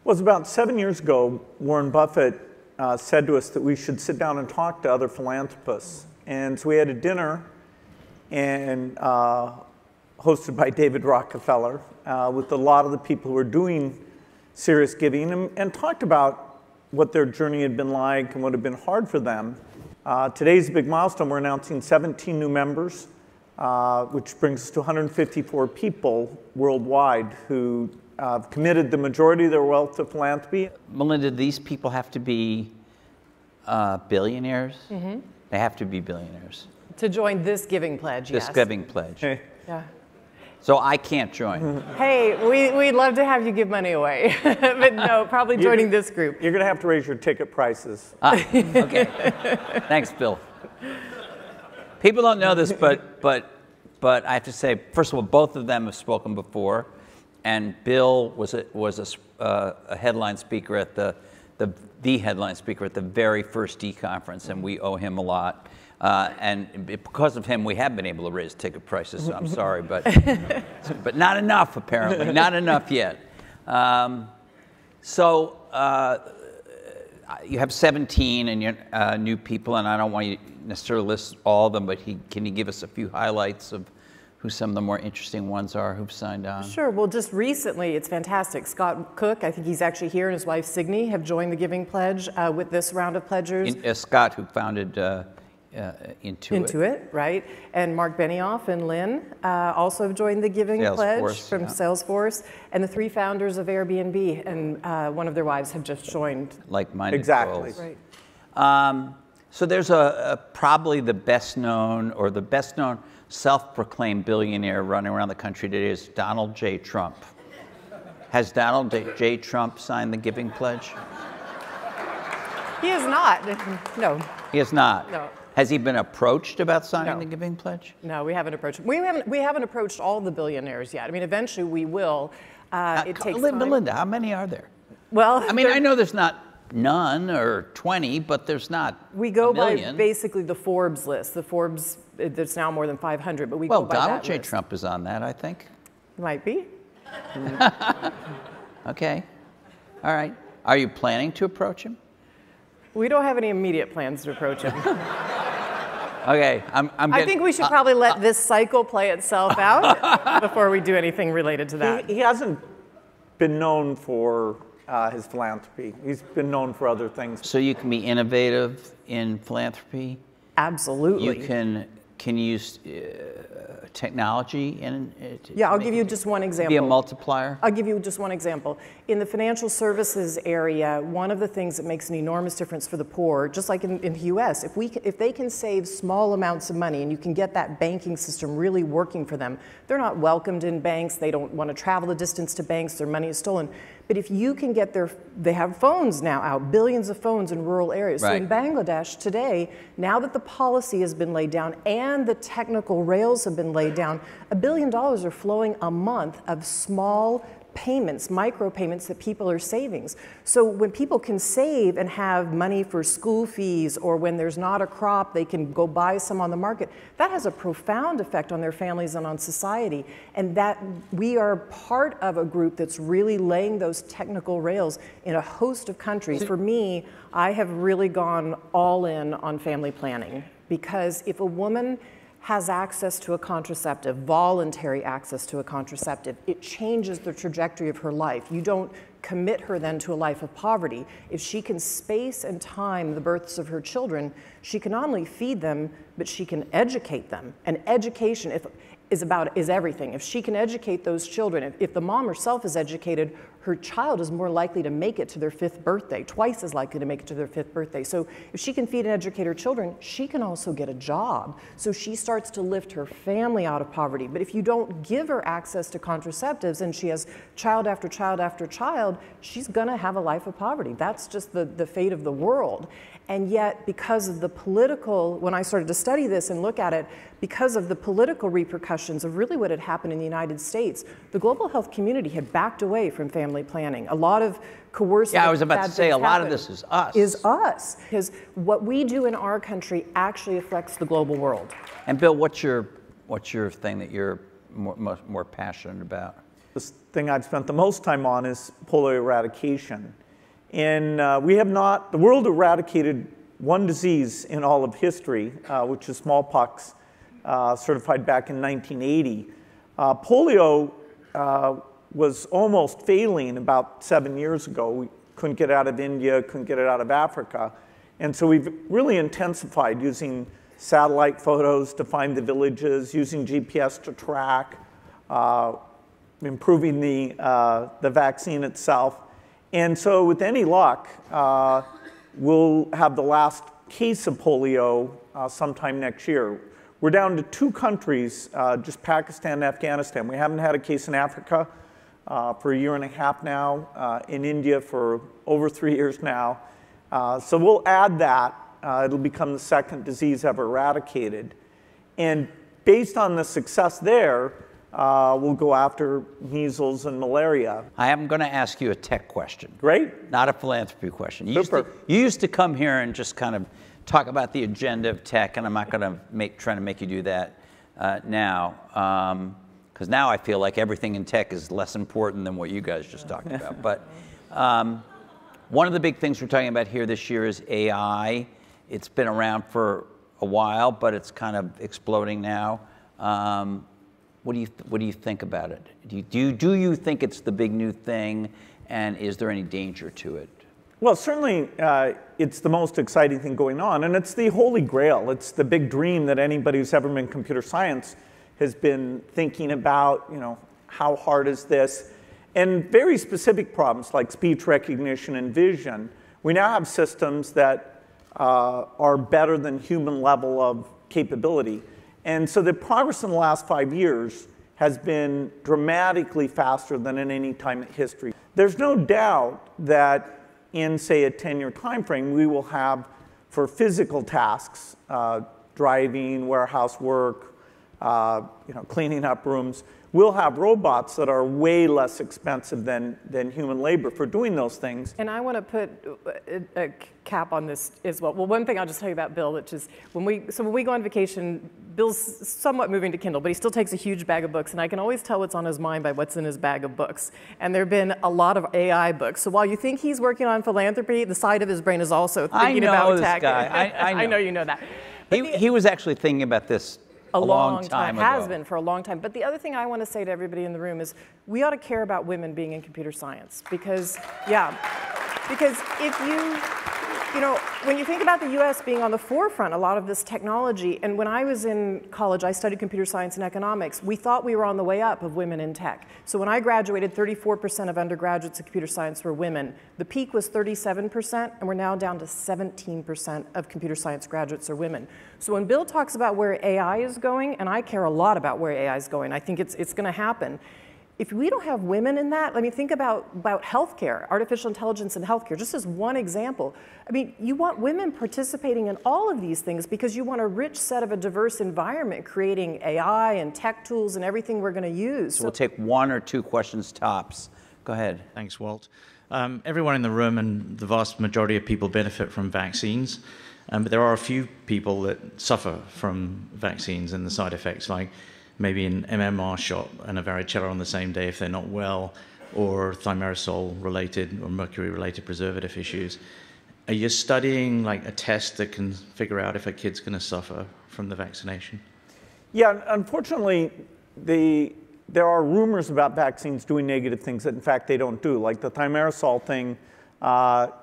Well, it was about 7 years ago, Warren Buffett said to us that we should sit down and talk to other philanthropists. And so we had a dinner and hosted by David Rockefeller with a lot of the people who were doing serious giving and talked about what their journey had been like and what had been hard for them. Today's a big milestone. We're announcing 17 new members, which brings us to 154 people worldwide who have committed the majority of their wealth to philanthropy. Melinda, these people have to be billionaires? Mm-hmm. They have to be billionaires. To join this giving pledge, yes. This giving pledge. Hey. Yeah. So I can't join. Hey, we'd love to have you give money away, but no, probably joining this group. You're going to have to raise your ticket prices. Okay. Thanks, Bill. People don't know this, but I have to say, first of all, both of them have spoken before, and Bill was a headline speaker at the headline speaker at the very first D conference, and we owe him a lot. And because of him, we have been able to raise ticket prices, so I'm sorry, but not enough, apparently. Not enough yet. So you have 17 and you're, new people, and I don't want you to necessarily list all of them, but can you give us a few highlights of who some of the more interesting ones are who've signed on? Sure. Well, just recently, it's fantastic. Scott Cook, I think he's actually here, and his wife Signe have joined the Giving Pledge with this round of pledgers. Scott, who founded Intuit, right? And Mark Benioff and Lynn also have joined the Giving Pledge from Salesforce. And the 3 founders of Airbnb and one of their wives have just joined. Like-minded Exactly. goals. Right. So there's probably the best known self-proclaimed billionaire running around the country today is Donald J. Trump. Has Donald J. Trump signed the Giving Pledge? He has not. No. He has not. No. Has he been approached about signing the Giving Pledge? No, we haven't approached him. We haven't approached all the billionaires yet. I mean, eventually we will. It takes time. Melinda, how many are there? Well, I mean, I know there's not none or 20, but there's not We go a million. by basically the Forbes list. The Forbes, there's now more than 500, but we go by Donald that J. list. Trump is on that, I think. Might be. Okay. All right. Are you planning to approach him? We don't have any immediate plans to approach him. Okay, I think we should probably let this cycle play itself out before we do anything related to that. He hasn't been known for his philanthropy. He's been known for other things. So you can be innovative in philanthropy? Absolutely. You can use technology in Yeah, I'll give you just one example. Be a multiplier? I'll give you just one example. In the financial services area, one of the things that makes an enormous difference for the poor, just like in the US, if they can save small amounts of money and you can get that banking system really working for them, they're not welcomed in banks, they don't want to travel the distance to banks, their money is stolen. But if you can get they have phones now out, billions of phones in rural areas. Right. So in Bangladesh today, now that the policy has been laid down and the technical rails have been laid down, $1 billion are flowing a month of small payments, micropayments that people are savings. So when people can save and have money for school fees, or when there's not a crop, they can go buy some on the market, that has a profound effect on their families and on society. And that we are part of a group that's really laying those technical rails in a host of countries. For me, I have really gone all in on family planning, because if a woman has access to a contraceptive, voluntary access to a contraceptive, it changes the trajectory of her life. You don't commit her then to a life of poverty. If she can space and time the births of her children, she can not only feed them, but she can educate them. And education is everything. If she can educate those children, if the mom herself is educated, her child is more likely to make it to their 5th birthday, twice as likely to make it to their 5th birthday. So if she can feed and educate her children, she can also get a job. So she starts to lift her family out of poverty. But if you don't give her access to contraceptives and she has child after child after child, she's gonna have a life of poverty. That's just the fate of the world. And yet, because of the political, when I started to study this and look at it, because of the political repercussions of really what had happened in the United States, the global health community had backed away from family planning. A lot of coercive. Yeah, I was about to say, a lot of this is us. Is us. Because what we do in our country actually affects the global world. And Bill, what's your thing that you're more passionate about? the thing I've spent the most time on is polio eradication. And the world eradicated one disease in all of history, which is smallpox, certified back in 1980. Polio was almost failing about 7 years ago. We couldn't get it out of India, couldn't get it out of Africa. And so we've really intensified using satellite photos to find the villages, using GPS to track, improving the vaccine itself. And so with any luck, we'll have the last case of polio sometime next year. We're down to 2 countries, just Pakistan and Afghanistan. We haven't had a case in Africa for 1.5 years now, in India for over 3 years now. So we'll add that. It'll become the second disease ever eradicated. And based on the success there, we'll go after measles and malaria. I am going to ask you a tech question. Great. Not a philanthropy question. You Super. you used to come here and just kind of talk about the agenda of tech, and I'm not going to try to make you do that now, because now I feel like everything in tech is less important than what you guys just talked about. But one of the big things we're talking about here this year is AI. It's been around for a while, but it's kind of exploding now. What do you think about it? Do you think it's the big new thing, and is there any danger to it? Well, certainly it's the most exciting thing going on, and it's the holy grail. It's the big dream that anybody who's ever been in computer science has been thinking about, how hard is this? And very specific problems like speech recognition and vision. We now have systems that are better than human level of capability. And so the progress in the last 5 years has been dramatically faster than in any time in history. There's no doubt that in, say, a 10-year time frame, we will have, for physical tasks, driving, warehouse work, cleaning up rooms, we'll have robots that are way less expensive than human labor for doing those things. And I want to put a cap on this as well. Well, one thing I'll just tell you about Bill, which is when we go on vacation, Bill's somewhat moving to Kindle, but he still takes a huge bag of books, and I can always tell what's on his mind by what's in his bag of books. And there have been a lot of AI books. So while you think he's working on philanthropy, the side of his brain is also thinking about tech. I know. I know you know that. He was actually thinking about this a long time ago. Has been for a long time. But the other thing I want to say to everybody in the room is we ought to care about women being in computer science because if when you think about the US being on the forefront, a lot of this technology, and when I was in college, I studied computer science and economics, we thought we were on the way up of women in tech. So when I graduated, 34% of undergraduates in computer science were women. The peak was 37%, and we're now down to 17% of computer science graduates are women. So when Bill talks about where AI is going, and I care a lot about where AI is going, I think it's going to happen. If we don't have women in that, think about healthcare, artificial intelligence in healthcare, just as one example. You want women participating in all of these things because you want a rich set of a diverse environment, creating AI and tech tools and everything we're going to use. So we'll take 1 or 2 questions tops. Go ahead. Thanks, Walt. Everyone in the room and the vast majority of people benefit from vaccines, but there are a few people that suffer from vaccines and the side effects, like maybe an MMR shot and a varicella on the same day if they're not well, or thimerosal-related or mercury-related preservative issues. Are you studying a test that can figure out if a kid's going to suffer from the vaccination? Yeah, unfortunately, there are rumors about vaccines doing negative things that, in fact, they don't do. Like the thimerosal thing,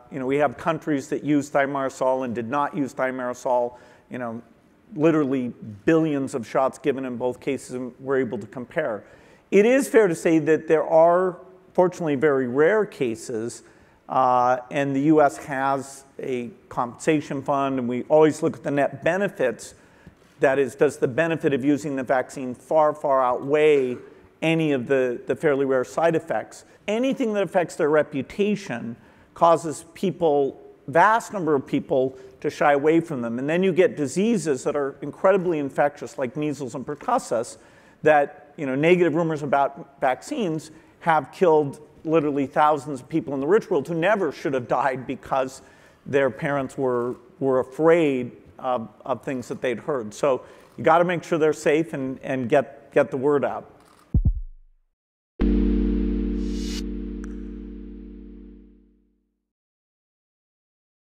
we have countries that use thimerosal and did not use thimerosal, literally billions of shots given in both cases, and we're able to compare. It is fair to say that there are, fortunately, very rare cases, and the US has a compensation fund, and we always look at the net benefits. That is, does the benefit of using the vaccine far, far outweigh any of the fairly rare side effects? Anything that affects their reputation causes people, vast number of people, to shy away from them. And then you get diseases that are incredibly infectious, like measles and pertussis, that negative rumors about vaccines have killed literally thousands of people in the rich world who never should have died because their parents were afraid of things that they'd heard. So you got to make sure they're safe and get the word out.